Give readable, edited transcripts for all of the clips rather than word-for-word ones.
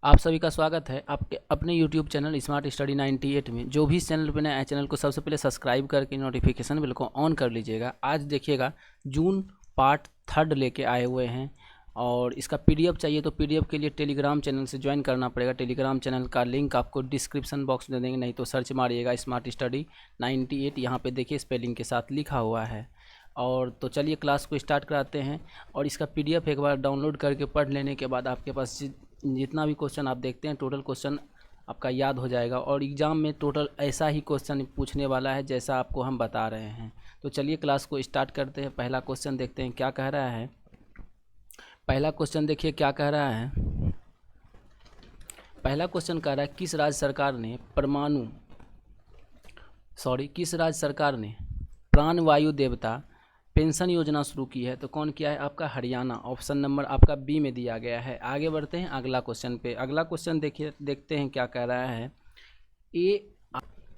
आप सभी का स्वागत है आपके अपने YouTube चैनल स्मार्ट स्टडी 98 में। जो भी इस चैनल पर नया है, चैनल को सबसे पहले सब्सक्राइब करके नोटिफिकेशन बिल को ऑन कर लीजिएगा। आज देखिएगा जून पार्ट 3 लेके आए हुए हैं और इसका PDF चाहिए तो PDF के लिए टेलीग्राम चैनल से ज्वाइन करना पड़ेगा। टेलीग्राम चैनल का लिंक आपको डिस्क्रिप्शन बॉक्स में दे देंगे, नहीं तो सर्च मारिएगा स्मार्ट स्टडी 98। यहाँ पे देखिए स्पेलिंग के साथ लिखा हुआ है। और तो चलिए क्लास को स्टार्ट कराते हैं। और इसका PDF एक बार डाउनलोड करके पढ़ लेने के बाद आपके पास जितना भी क्वेश्चन आप देखते हैं टोटल क्वेश्चन आपका याद हो जाएगा। और एग्ज़ाम में टोटल ऐसा ही क्वेश्चन पूछने वाला है जैसा आपको हम बता रहे हैं। तो चलिए क्लास को स्टार्ट करते हैं। पहला क्वेश्चन देखते हैं क्या कह रहा है। पहला क्वेश्चन देखिए क्या कह रहा है। पहला क्वेश्चन कह रहा है किस राज्य सरकार ने प्राणवायु देवता पेंशन योजना शुरू की है। तो कौन किया है? आपका हरियाणा। ऑप्शन नंबर आपका बी में दिया गया है। आगे बढ़ते हैं अगला क्वेश्चन पे। अगला क्वेश्चन देखते हैं क्या कह रहा है।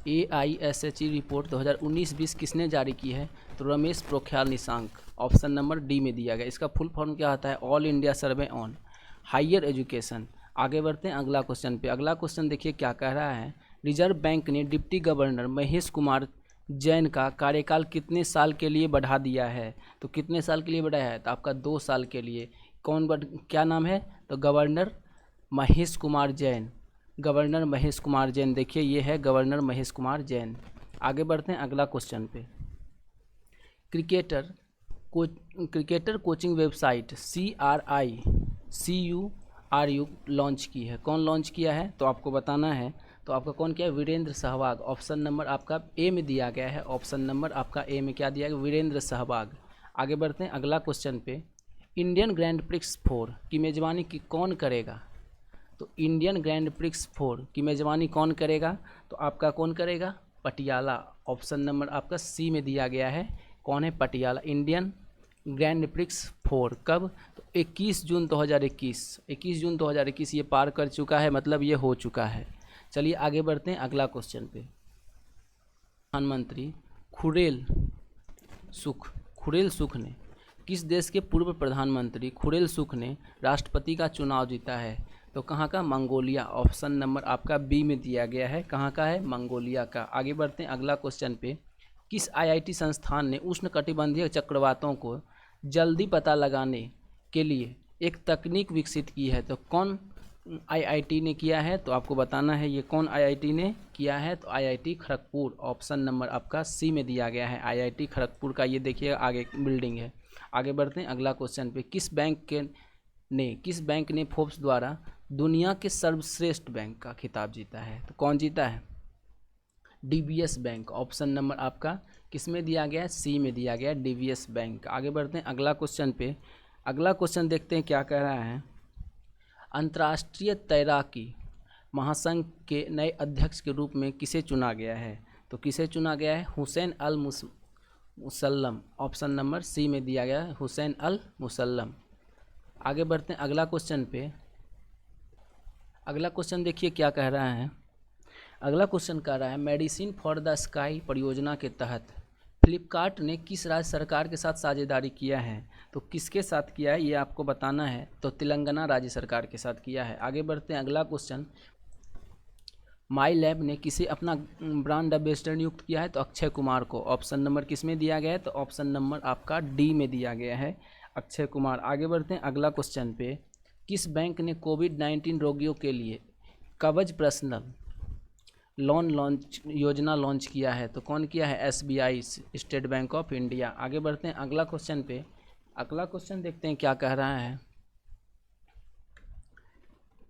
AISHE रिपोर्ट 2019-20 किसने जारी की है? तो Ramesh Pokhriyal Nishank. Option number D में दिया गया। इसका फुल फॉर्म क्या होता है? All India survey on higher education. आगे बढ़ते हैं अगला क्वेश्चन पे। अगला क्वेश्चन देखिए क्या कह रहा है। रिजर्व बैंक ने डिप्टी गवर्नर महेश कुमार जैन का कार्यकाल कितने साल के लिए बढ़ा दिया है? तो कितने साल के लिए बढ़ाया है? तो आपका 2 साल के लिए। क्या नाम है? तो गवर्नर महेश कुमार जैन। गवर्नर महेश कुमार जैन, देखिए ये है गवर्नर महेश कुमार जैन। आगे बढ़ते हैं अगला क्वेश्चन पे। Cricketer coaching website CRICU launch की है। कौन लॉन्च किया है? तो आपको बताना है। तो आपका कौन किया है? वीरेंद्र सहवाग। ऑप्शन नंबर आपका ए में दिया गया है। ऑप्शन नंबर आपका ए में क्या दिया गया? वीरेंद्र सहवाग। आगे बढ़ते हैं अगला क्वेश्चन पे। इंडियन ग्रैंड प्रिक्स 4 की मेज़बानी की कौन करेगा? तो इंडियन ग्रैंड प्रिक्स 4 की मेज़बानी कौन करेगा? तो आपका कौन करेगा? पटियाला। ऑप्शन नंबर आपका सी में दिया गया है। कौन है? पटियाला। इंडियन ग्रैंड प्रिक्स 4 कब? तो 21 जून 2021 ये पार कर चुका है, मतलब ये हो चुका है। चलिए आगे बढ़ते हैं अगला क्वेश्चन पे। प्रधानमंत्री खुरेल सुख ने किस देश के पूर्व प्रधानमंत्री खुरेल सुख ने राष्ट्रपति का चुनाव जीता है? तो कहाँ का? मंगोलिया। ऑप्शन नंबर आपका बी में दिया गया है। कहाँ का है? मंगोलिया का। आगे बढ़ते हैं अगला क्वेश्चन पे। किस IIT संस्थान ने उष्णकटिबंधीय चक्रवातों को जल्दी पता लगाने के लिए एक तकनीक विकसित की है? तो कौन IIT ने किया है? तो आपको बताना है ये कौन IIT ने किया है। तो IIT खड़गपुर। ऑप्शन नंबर आपका सी में दिया गया है। IIT खड़गपुर का ये देखिए आगे बिल्डिंग है। आगे बढ़ते हैं अगला क्वेश्चन पे। किस बैंक ने फोर्ब्स द्वारा दुनिया के सर्वश्रेष्ठ बैंक का खिताब जीता है? तो कौन जीता है? DBS bank. ऑप्शन नंबर आपका किस में दिया गया है? सी में दिया गया है, DBS बैंक। आगे बढ़ते हैं अगला क्वेश्चन पे। अगला क्वेश्चन देखते हैं क्या कह रहा है। अंतर्राष्ट्रीय तैराकी महासंघ के नए अध्यक्ष के रूप में किसे चुना गया है? तो किसे चुना गया है? हुसैन अल मुसल्लम। ऑप्शन नंबर सी में दिया गया है, हुसैन अल मुसल्लम। आगे बढ़ते हैं अगला क्वेश्चन पे। अगला क्वेश्चन देखिए क्या कह रहा है। अगला क्वेश्चन कह रहा है मेडिसिन फॉर द स्काई परियोजना के तहत फ्लिपकार्ट ने किस राज्य सरकार के साथ साझेदारी किया है? तो किसके साथ किया है ये आपको बताना है। तो तेलंगाना राज्य सरकार के साथ किया है। आगे बढ़ते हैं अगला क्वेश्चन। माई लैब ने किसे अपना ब्रांड एम्बेसडर नियुक्त किया है? तो अक्षय कुमार को। ऑप्शन नंबर किस में दिया गया है? तो ऑप्शन नंबर आपका डी में दिया गया है, अक्षय कुमार। आगे बढ़ते हैं अगला क्वेश्चन पे। किस बैंक ने कोविड-19 रोगियों के लिए कवच पर्सनल लोन योजना लॉन्च किया है? तो कौन किया है? SBI, state bank of India. आगे बढ़ते हैं अगला क्वेश्चन पे। अगला क्वेश्चन देखते हैं क्या कह रहा है।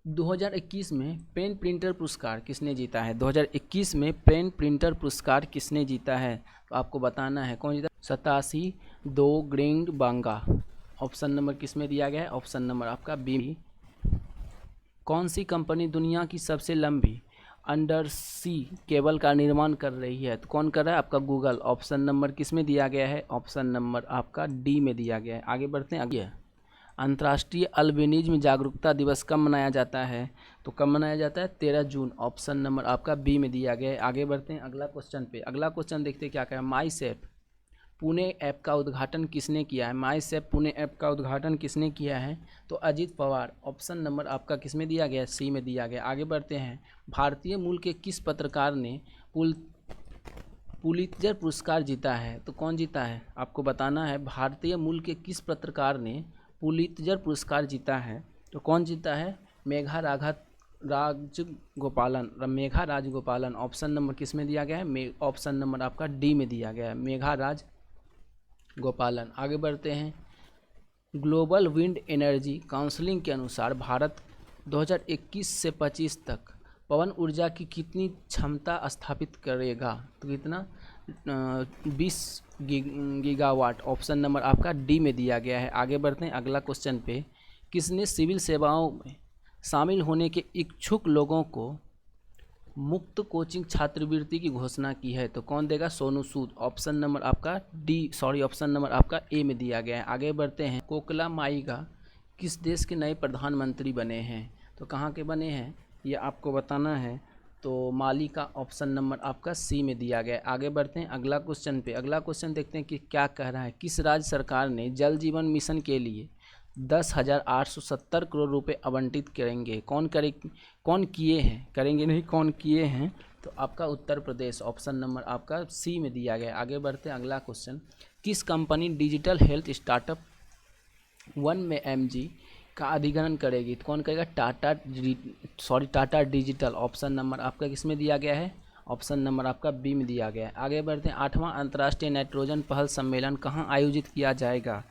2021 में पेन प्रिंटर पुरस्कार किसने जीता है? 2021 में पेन प्रिंटर पुरस्कार किसने जीता है? तो आपको बताना है कौन जीता। सतासी दो ग्रिंग बांगा। ऑप्शन नंबर किस में दिया गया है? ऑप्शन नंबर आपका बी। कौन सी कंपनी दुनिया की सबसे लंबी अंडर सी केबल का निर्माण कर रही है? तो कौन कर रहा है? आपका गूगल। ऑप्शन नंबर किस में दिया गया है? ऑप्शन नंबर आपका डी में दिया गया है। आगे बढ़ते हैं आगे। अंतर्राष्ट्रीय अल्बिनिज्म जागरूकता दिवस कब मनाया जाता है? तो कब मनाया जाता है? 13 जून। ऑप्शन नंबर आपका बी में दिया गया है। आगे बढ़ते हैं अगला क्वेश्चन पे। अगला क्वेश्चन देखते हैं क्या कह रहा है। माई सेफ पुणे ऐप का उद्घाटन किसने किया है? माईसेफ पुणे ऐप का उद्घाटन किसने किया है? तो अजित पवार। ऑप्शन नंबर आपका किस में दिया गया है? सी में दिया गया। आगे बढ़ते हैं। भारतीय मूल के किस पत्रकार ने पुलित्जर पुरस्कार जीता है? तो कौन जीता है आपको बताना है। भारतीय मूल के किस पत्रकार ने पुलित्जर पुरस्कार जीता है? तो कौन जीता है? मेघा राजगोपालन। ऑप्शन नंबर किस में दिया गया है? ऑप्शन नंबर आपका डी में दिया गया है, मेघा राजगोपालन। आगे बढ़ते हैं। ग्लोबल विंड एनर्जी काउंसिल के अनुसार भारत 2021 से 25 तक पवन ऊर्जा की कितनी क्षमता स्थापित करेगा? तो कितना? 20 गीगावाट। ऑप्शन नंबर आपका डी में दिया गया है। आगे बढ़ते हैं अगला क्वेश्चन पे। किसने सिविल सेवाओं में शामिल होने के इच्छुक लोगों को मुफ्त कोचिंग छात्रवृत्ति की घोषणा की है? तो कौन देगा? सोनू सूद। ऑप्शन नंबर आपका ऑप्शन नंबर आपका ए में दिया गया है। आगे बढ़ते हैं। कोकिला माईगा किस देश के नए प्रधानमंत्री बने हैं? तो कहाँ के बने हैं ये आपको बताना है। तो माली का। ऑप्शन नंबर आपका सी में दिया गया है। आगे बढ़ते हैं अगला क्वेश्चन पे। अगला क्वेश्चन देखते हैं कि क्या कह रहा है। किस राज्य सरकार ने जल जीवन मिशन के लिए 10,870 करोड़ रुपए आवंटित करेंगे? कौन किए हैं? करेंगे नहीं, कौन किए हैं? तो आपका उत्तर प्रदेश। ऑप्शन नंबर आपका सी में दिया गया है। आगे बढ़ते हैं अगला क्वेश्चन। किस कंपनी डिजिटल हेल्थ स्टार्टअप 1 में एमजी का अधिग्रहण करेगी? तो कौन करेगा? टाटा डिजिटल। ऑप्शन नंबर आपका किस में दिया गया है? ऑप्शन नंबर आपका बी में दिया गया है। आगे बढ़ते हैं। 8वां अंतर्राष्ट्रीय नाइट्रोजन पहल सम्मेलन कहाँ आयोजित किया जाएगा?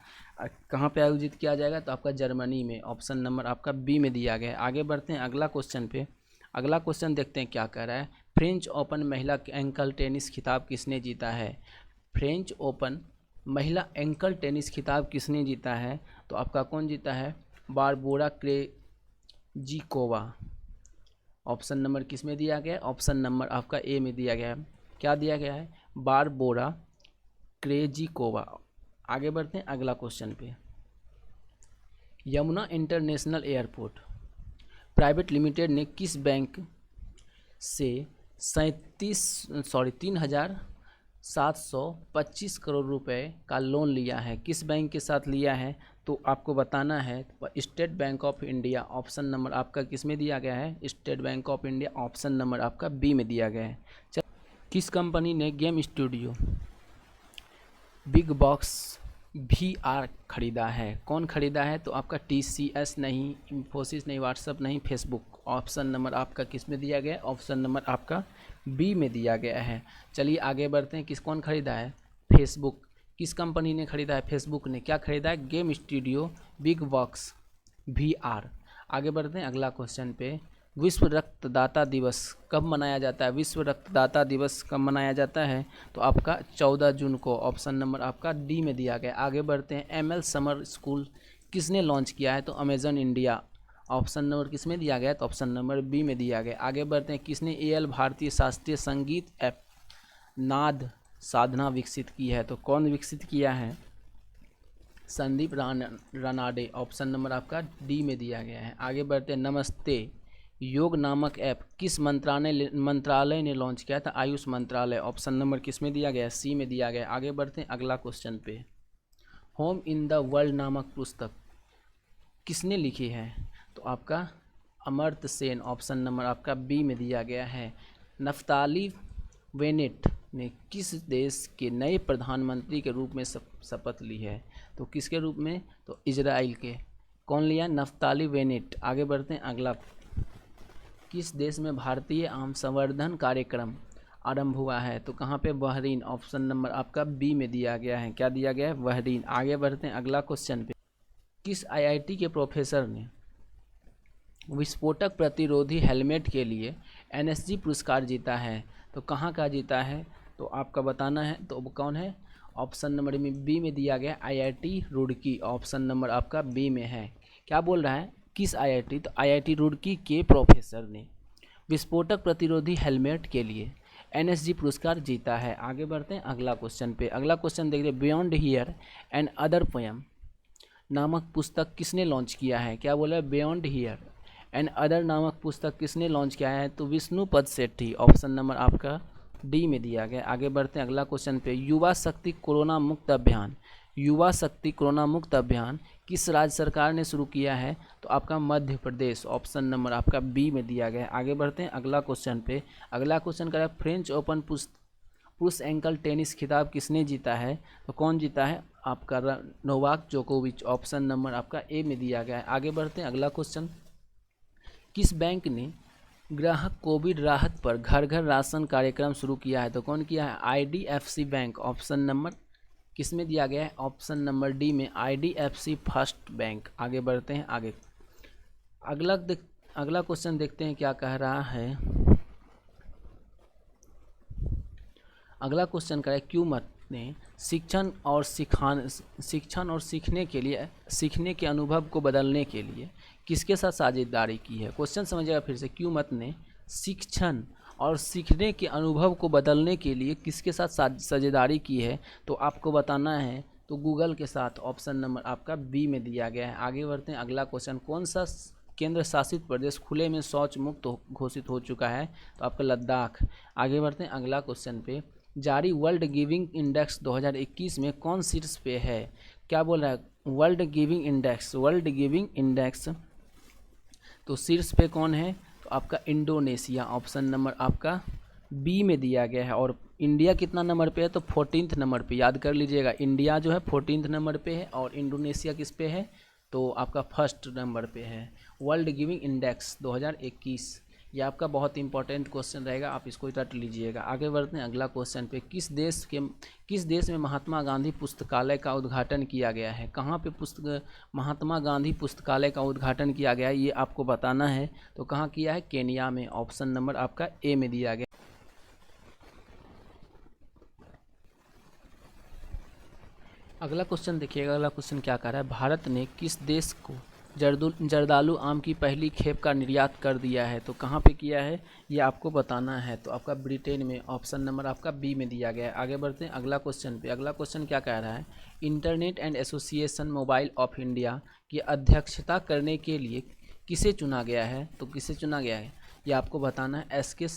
कहाँ पे आयोजित किया जाएगा? तो आपका जर्मनी में। ऑप्शन नंबर आपका बी में दिया गया है। आगे बढ़ते हैं अगला क्वेश्चन पे। अगला क्वेश्चन देखते हैं क्या कह रहा है। फ्रेंच ओपन महिला एंकल टेनिस खिताब किसने जीता है? फ्रेंच ओपन महिला एंकल टेनिस खिताब किसने जीता है? तो आपका कौन जीता है? Barbora Krejcikova. ऑप्शन नंबर किस में दिया गया है? ऑप्शन नंबर आपका ए में दिया गया है। क्या दिया गया है? Barbora Krejcikova. आगे बढ़ते हैं अगला क्वेश्चन पे। Yamuna international airport private limited ने किस बैंक से 3,725 करोड़ रुपए का लोन लिया है? किस बैंक के साथ लिया है? तो आपको बताना है। State bank of India. Option number आपका किस में दिया गया है? State bank of India. Option number आपका बी में दिया गया है। किस कंपनी ने game studio big box VR खरीदा है? कौन खरीदा है? तो आपका TCS नहीं, इन्फोसिस नहीं, व्हाट्सएप नहीं, फेसबुक। ऑप्शन नंबर आपका किस में दिया गया है? ऑप्शन नंबर आपका बी में दिया गया है। चलिए आगे बढ़ते हैं। कौन खरीदा है? फेसबुक। किस कंपनी ने खरीदा है? फेसबुक ने। क्या खरीदा है? Game studio big box VR। आगे बढ़ते हैं अगला क्वेश्चन पे। विश्व रक्तदाता दिवस कब मनाया जाता है? विश्व रक्तदाता दिवस कब मनाया जाता है? तो आपका 14 जून को। ऑप्शन नंबर आपका डी में दिया गया। आगे बढ़ते हैं। ML समर स्कूल किसने लॉन्च किया है? तो अमेजन इंडिया। ऑप्शन नंबर किस में दिया गया? तो ऑप्शन नंबर बी में दिया गया। आगे बढ़ते हैं। किसने AL भारतीय शास्त्रीय संगीत ऐप नाद साधना विकसित की है? तो कौन विकसित किया है? संदीप रानाडे। ऑप्शन नंबर आपका डी में दिया गया है। आगे बढ़ते हैं। नमस्ते योग नामक ऐप किस मंत्रालय ने लॉन्च किया था? आयुष मंत्रालय। ऑप्शन नंबर किस में दिया गया? सी में दिया गया। आगे बढ़ते हैं अगला क्वेश्चन पे। होम इन द वर्ल्ड नामक पुस्तक किसने लिखी है? तो आपका अमर्त्य सेन। ऑप्शन नंबर आपका बी में दिया गया है। नफ्ताली बेनेट ने किस देश के नए प्रधानमंत्री के रूप में शपथ ली है? तो किसके रूप में? तो इजराइल के। कौन लिया? Naftali Bennett. आगे बढ़ते हैं अगला। किस देश में भारतीय आम संवर्धन कार्यक्रम आरंभ हुआ है? तो कहाँ पे? बहरीन। ऑप्शन नंबर आपका बी में दिया गया है। क्या दिया गया है? बहरीन। आगे बढ़ते हैं अगला क्वेश्चन पे। किस IIT के प्रोफेसर ने विस्फोटक प्रतिरोधी हेलमेट के लिए NSG पुरस्कार जीता है? तो कहाँ का जीता है? तो आपका बताना है। तो कौन है? ऑप्शन नंबर में बी में दिया गया IIT रुड़की। ऑप्शन नंबर आपका बी में है। क्या बोल रहा है? किस IIT? तो IIT रुड़की के प्रोफेसर ने विस्फोटक प्रतिरोधी हेलमेट के लिए NSG पुरस्कार जीता है। आगे बढ़ते हैं अगला क्वेश्चन पे। अगला क्वेश्चन देख रहे हैं। Beyond here and other poem नामक पुस्तक किसने लॉन्च किया है? क्या बोला है? बियॉन्ड हियर एंड अदर नामक पुस्तक किसने लॉन्च किया है? तो विष्णुपद सेठी। ऑप्शन नंबर आपका डी में दिया गया। आगे बढ़ते हैं अगला क्वेश्चन पे। युवा शक्ति कोरोना मुक्त अभियान, युवा शक्ति कोरोना मुक्त अभियान किस राज्य सरकार ने शुरू किया है? तो आपका मध्य प्रदेश, ऑप्शन नंबर आपका बी में दिया गया है। आगे बढ़ते हैं अगला क्वेश्चन पे। अगला क्वेश्चन का है फ्रेंच ओपन पुरुष एंकल टेनिस खिताब किसने जीता है? तो कौन जीता है? आपका नोवाक जोकोविच, ऑप्शन नंबर आपका ए में दिया गया है। आगे बढ़ते हैं अगला क्वेश्चन। किस बैंक ने ग्राहक कोविड राहत पर घर घर राशन कार्यक्रम शुरू किया है? तो कौन किया है? IDFC बैंक, ऑप्शन नंबर किस में दिया गया है? ऑप्शन नंबर डी में, IDFC फर्स्ट बैंक। आगे बढ़ते हैं आगे। अगला क्वेश्चन देखते हैं क्या कह रहा है। अगला क्वेश्चन का है क्यूमत ने शिक्षण और सीखने के अनुभव को बदलने के लिए किसके साथ साझेदारी की है? क्वेश्चन समझिएगा फिर से। क्यूमत ने शिक्षण और सीखने के अनुभव को बदलने के लिए किसके साथ साझेदारी की है? तो आपको बताना है तो गूगल के साथ, ऑप्शन नंबर आपका बी में दिया गया है। आगे बढ़ते हैं अगला क्वेश्चन। कौन सा केंद्र शासित प्रदेश खुले में शौच मुक्त घोषित हो चुका है? तो आपका लद्दाख। आगे बढ़ते हैं अगला क्वेश्चन पे। जारी वर्ल्ड गिविंग इंडेक्स 2021 में कौन शीर्ष पे है? क्या बोल रहा है? वर्ल्ड गिविंग इंडेक्स तो शीर्ष पे कौन है? तो आपका इंडोनेशिया, ऑप्शन नंबर आपका बी में दिया गया है। और इंडिया कितना नंबर पे है? तो 14th नंबर पे, याद कर लीजिएगा। इंडिया जो है 14th नंबर पे है और इंडोनेशिया किस पे है? तो आपका फर्स्ट नंबर पे है। वर्ल्ड गिविंग इंडेक्स 2021, ये आपका बहुत इंपॉर्टेंट क्वेश्चन रहेगा, आप इसको रट लीजिएगा। आगे बढ़ते हैं अगला क्वेश्चन पे। किस देश में महात्मा गांधी पुस्तकालय का उद्घाटन किया गया है? कहाँ पे महात्मा गांधी पुस्तकालय का उद्घाटन किया गया है, ये आपको बताना है। तो कहाँ किया है? केन्या में, ऑप्शन नंबर आपका ए में दिया गया। अगला क्वेश्चन देखिएगा। अगला क्वेश्चन क्या कह रहा है? भारत ने किस देश को जर्दालू आम की पहली खेप का निर्यात कर दिया है? तो कहाँ पे किया है ये आपको बताना है। तो आपका ब्रिटेन में, ऑप्शन नंबर आपका बी में दिया गया है। आगे बढ़ते हैं अगला क्वेश्चन पे। अगला क्वेश्चन क्या कह रहा है? Internet and association mobile of India की अध्यक्षता करने के लिए किसे चुना गया है? तो किसे चुना गया है ये आपको बताना है। SK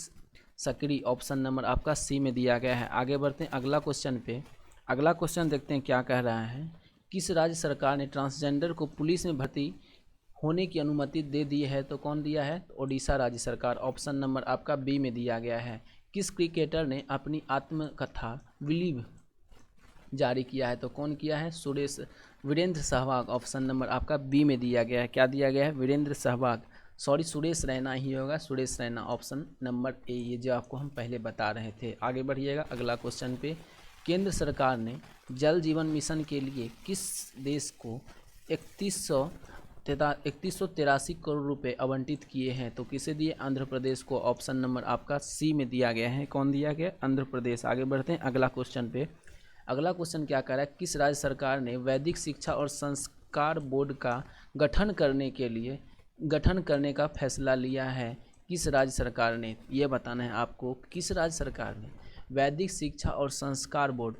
सकरी, ऑप्शन नंबर आपका सी में दिया गया है। आगे बढ़ते हैं अगला क्वेश्चन पे। अगला क्वेश्चन देखते हैं क्या कह रहा है। किस राज्य सरकार ने ट्रांसजेंडर को पुलिस में भर्ती होने की अनुमति दे दी है? तो कौन दिया है? तो ओडिशा राज्य सरकार, ऑप्शन नंबर आपका बी में दिया गया है। किस क्रिकेटर ने अपनी आत्मकथा बिलीव जारी किया है? तो कौन किया है? वीरेंद्र सहवाग, ऑप्शन नंबर आपका बी में दिया गया है। क्या दिया गया है? वीरेंद्र सहवाग, सॉरी सुरेश रैना ही होगा, Suresh Raina, option number A, ये जो आपको हम पहले बता रहे थे। आगे बढ़िएगा अगला क्वेश्चन पे। केंद्र सरकार ने जल जीवन मिशन के लिए किस देश को 3183 करोड़ रुपए आवंटित किए हैं? तो किसे दिए? आंध्र प्रदेश को, ऑप्शन नंबर आपका सी में दिया गया है। कौन दिया गया? आंध्र प्रदेश। आगे बढ़ते हैं अगला क्वेश्चन पे। अगला क्वेश्चन क्या कह रहा है? किस राज्य सरकार ने वैदिक शिक्षा और संस्कार बोर्ड का गठन करने का फैसला लिया है? किस राज्य सरकार ने? ये बताना है आपको, किस राज्य सरकार ने वैदिक शिक्षा और संस्कार बोर्ड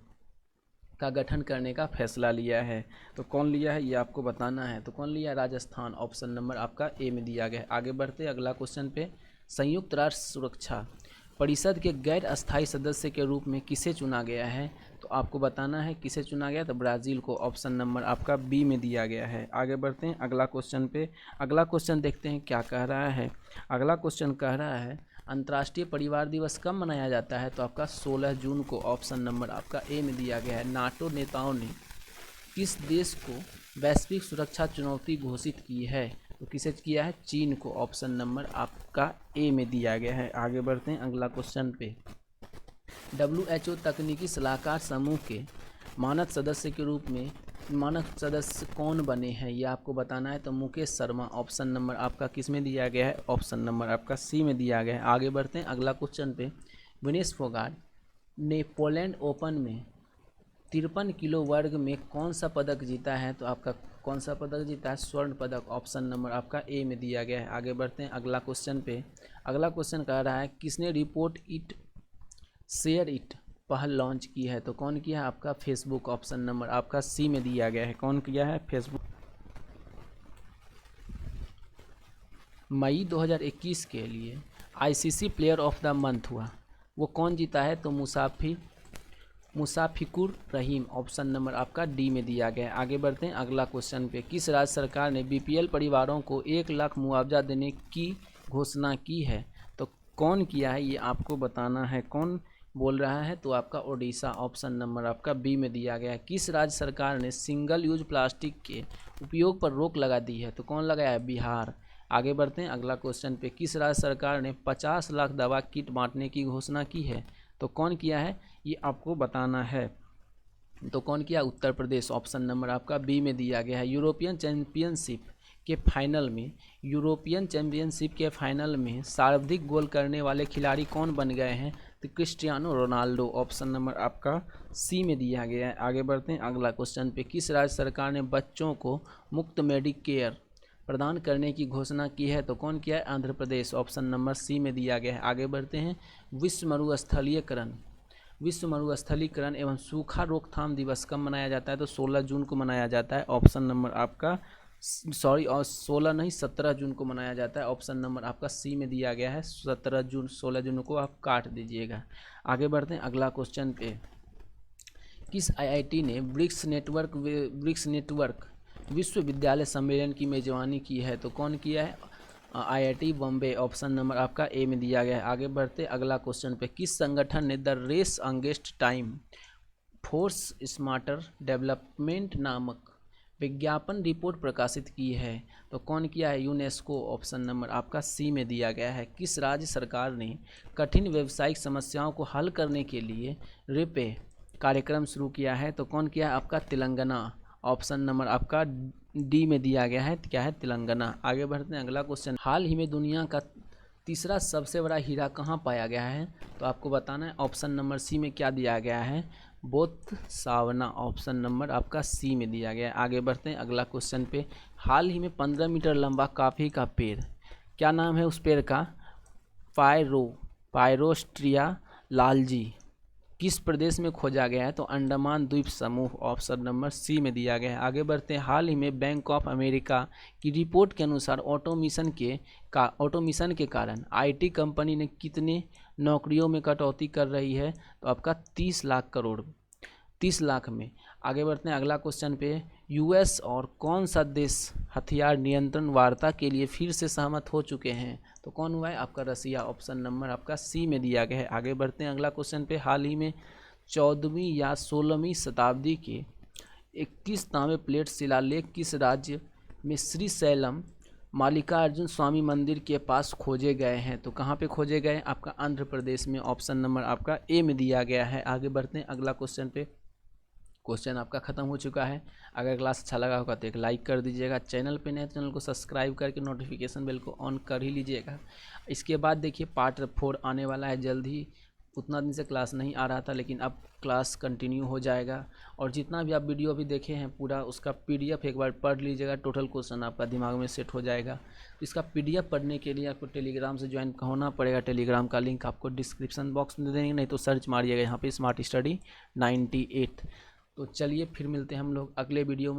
का गठन करने का फैसला लिया है? तो कौन लिया है ये आपको बताना है। तो कौन लिया है? राजस्थान, ऑप्शन नंबर आपका ए में दिया गया है। आगे बढ़ते हैं अगला क्वेश्चन पे। संयुक्त राष्ट्र सुरक्षा परिषद के गैर अस्थायी सदस्य के रूप में किसे चुना गया है? तो आपको बताना है किसे चुना गया। तो ब्राज़ील को, ऑप्शन नंबर आपका बी में दिया गया है। आगे बढ़ते हैं अगला क्वेश्चन पे। अगला क्वेश्चन देखते हैं क्या कह रहा है। अगला क्वेश्चन कह रहा है अंतर्राष्ट्रीय परिवार दिवस कब मनाया जाता है? तो आपका 16 जून को, ऑप्शन नंबर आपका ए में दिया गया है। नाटो नेताओं ने किस देश को वैश्विक सुरक्षा चुनौती घोषित की है? तो किसे किया है? चीन को, ऑप्शन नंबर आपका ए में दिया गया है। आगे बढ़ते हैं अगला क्वेश्चन पे। WHO तकनीकी सलाहकार समूह के मानद सदस्य के रूप में मानद सदस्य कौन बने हैं ये आपको बताना है। तो मुकेश शर्मा, ऑप्शन नंबर आपका किस में दिया गया है? ऑप्शन नंबर आपका सी में दिया गया है। आगे बढ़ते हैं अगला क्वेश्चन पे। विनेश फोगाट ने पोलैंड ओपन में 53 किलो वर्ग में कौन सा पदक जीता है? तो आपका कौन सा पदक जीता है? स्वर्ण पदक, ऑप्शन नंबर आपका ए में दिया गया है। आगे बढ़ते हैं अगला क्वेश्चन पे। अगला क्वेश्चन कह रहा है किसने रिपोर्ट इट शेयर इट पहल लॉन्च की है? तो कौन किया है? आपका फेसबुक, ऑप्शन नंबर आपका सी में दिया गया है। कौन किया है? फेसबुक। मई 2021 के लिए ICC player of the month हुआ, वो कौन जीता है? तो मुसाफिकुर रहीम, ऑप्शन नंबर आपका डी में दिया गया है। आगे बढ़ते हैं अगला क्वेश्चन पे। किस राज्य सरकार ने बीपीएल परिवारों को 1 लाख मुआवजा देने की घोषणा की है? तो कौन किया है ये आपको बताना है। कौन बोल रहा है? तो आपका ओडिशा, ऑप्शन नंबर आपका बी में दिया गया है। किस राज्य सरकार ने सिंगल यूज प्लास्टिक के उपयोग पर रोक लगा दी है? तो कौन लगाया है? बिहार। आगे बढ़ते हैं अगला क्वेश्चन पे। किस राज्य सरकार ने 50 लाख दवा किट बांटने की घोषणा की है? तो कौन किया है ये आपको बताना है। तो कौन किया? उत्तर प्रदेश, ऑप्शन नंबर आपका बी में दिया गया है। यूरोपियन चैंपियनशिप के फाइनल में सर्वाधिक गोल करने वाले खिलाड़ी कौन बन गए हैं? तो क्रिस्टियानो रोनाल्डो, ऑप्शन नंबर आपका सी में दिया गया है। आगे बढ़ते हैं अगला क्वेश्चन पे। किस राज्य सरकार ने बच्चों को मुफ्त मेडिकेयर प्रदान करने की घोषणा की है? तो कौन किया है? Andhra Pradesh, option number C में दिया गया है। आगे बढ़ते हैं। विश्व मरुस्थलीकरण एवं सूखा रोकथाम दिवस कब मनाया जाता है? तो 16 जून को मनाया जाता है। ऑप्शन नंबर आपका 17 जून को मनाया जाता है। ऑप्शन नंबर आपका सी में दिया गया है 17 जून। 16 जून को आप काट दीजिएगा। आगे बढ़ते हैं अगला क्वेश्चन पे। किस आईआईटी ने ब्रिक्स नेटवर्क विश्वविद्यालय सम्मेलन की मेजबानी की है? तो कौन किया है? आईआईटी बॉम्बे, ऑप्शन नंबर आपका ए में दिया गया है। आगे बढ़ते अगला क्वेश्चन पे। किस संगठन ने the race against time force smarter development नामक विज्ञापन रिपोर्ट प्रकाशित की है? तो कौन किया है? यूनेस्को, ऑप्शन नंबर आपका सी में दिया गया है। किस राज्य सरकार ने कठिन व्यावसायिक समस्याओं को हल करने के लिए रेपे कार्यक्रम शुरू किया है? तो कौन किया है? आपका तेलंगाना, ऑप्शन नंबर आपका डी में दिया गया है। क्या है? तेलंगाना। आगे बढ़ते हैं अगला क्वेश्चन। हाल ही में दुनिया का तीसरा सबसे बड़ा हीरा कहाँ पाया गया है? तो आपको बताना है। ऑप्शन नंबर सी में क्या दिया गया है? बोत्सवाना, ऑप्शन नंबर आपका सी में दिया गया है। आगे बढ़ते हैं अगला क्वेश्चन पे। हाल ही में 15 मीटर लंबा कॉफ़ी का पेड़, क्या नाम है उस पेड़ का? पायरोस्ट्रिया लालजी, किस प्रदेश में खोजा गया है? तो अंडमान द्वीप समूह, ऑप्शन नंबर सी में दिया गया है। आगे बढ़ते हैं। हाल ही में बैंक ऑफ अमेरिका की रिपोर्ट के अनुसार ऑटोमेशन के कारण आईटी कंपनी ने कितने नौकरियों में कटौती कर रही है? तो आपका 30 लाख में। आगे बढ़ते हैं अगला क्वेश्चन पे। यूएस और कौन सा देश हथियार नियंत्रण वार्ता के लिए फिर से सहमत हो चुके हैं? तो कौन हुआ है? आपका रसिया, ऑप्शन नंबर आपका सी में दिया गया है। आगे बढ़ते हैं अगला क्वेश्चन पे। हाल ही में 14वीं या 16वीं शताब्दी के 21 तांबे प्लेट शिलालेख किस राज्य में श्रीशैलम मल्लिकार्जुन स्वामी मंदिर के पास खोजे गए हैं? तो कहाँ पे खोजे गए? आपका आंध्र प्रदेश में, ऑप्शन नंबर आपका ए में दिया गया है। आगे बढ़ते हैं अगला क्वेश्चन पे। क्वेश्चन आपका ख़त्म हो चुका है। अगर क्लास अच्छा लगा होगा तो एक लाइक कर दीजिएगा। चैनल पे नए चैनल को सब्सक्राइब करके नोटिफिकेशन बेल को ऑन कर ही लीजिएगा। इसके बाद देखिए पार्ट 4 आने वाला है जल्द ही। उतना दिन से क्लास नहीं आ रहा था, लेकिन अब क्लास कंटिन्यू हो जाएगा। और जितना भी आप वीडियो अभी देखे हैं पूरा उसका PDF एक बार पढ़ लीजिएगा। टोटल क्वेश्चन आपका दिमाग में सेट हो जाएगा। तो इसका PDF पढ़ने के लिए आपको टेलीग्राम से ज्वाइन होना पड़ेगा। टेलीग्राम का लिंक आपको डिस्क्रिप्शन बॉक्स में दे देंगे, नहीं तो सर्च मारिएगा यहाँ पे स्मार्ट स्टडी 98। तो चलिए फिर मिलते हैं हम लोग अगले वीडियो में।